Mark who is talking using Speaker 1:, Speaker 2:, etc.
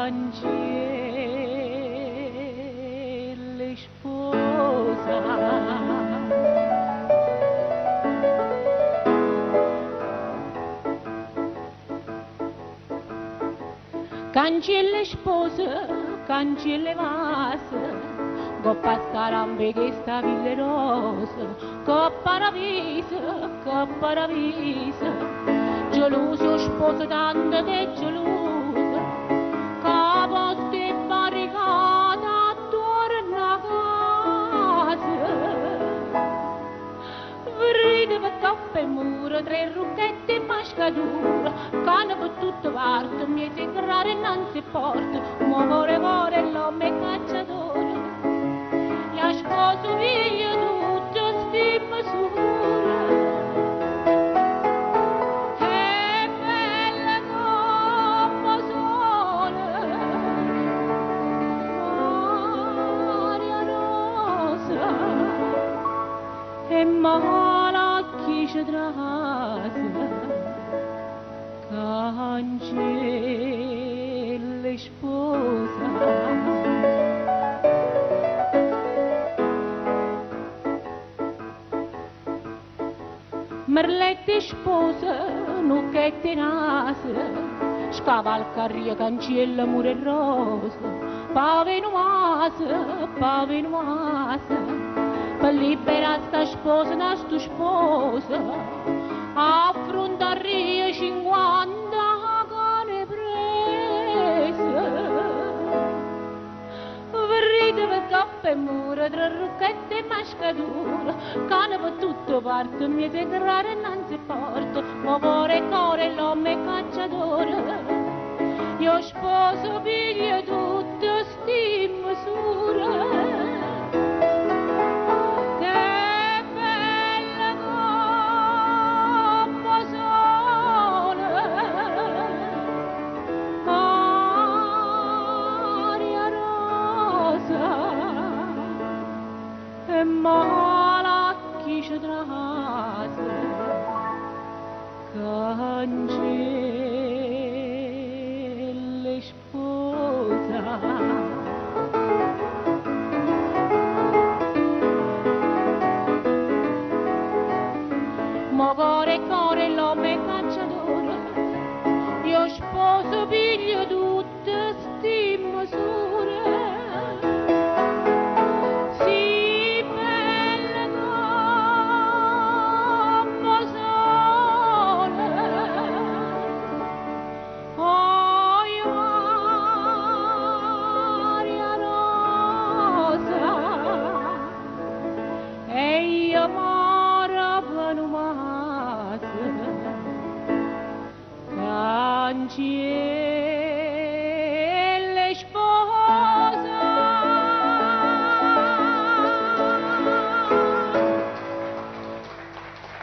Speaker 1: cancelle sposa. Cancelle sposa, cancelle vase, coppa starambe che sta ville rosa, coppa ravisa, geloso sposo tanto che geloso, capo ste barricata attorno a casa. Vride per caffè e muro, tre rucchette e mascatura, cane per tutte parti, mi si grare innanzi porta, mo core l'uomo è cacciatore, io sposo via tutte sti misure. È bella come sole, Maria Rosa, e mala chi ci trasa, cancelle sposa. Merlette sposa, nucchette nase, scavalcaria cancella mure rosa, pave nuase, per libera sta sposa da stu sposa, affrontaria 50 cane prese. Vride per caffè e mura, tre rucchette e mascatura, cane per tutte parti, mi si grare innanzi porta, ma core l'uomo è cacciatore, io sposo piglia tutte sti misure. Mala chi ci trase, cancelle sposa. Mo core l'uomo è cacciatore, io sposo piglio tutte sti misure. Cancelle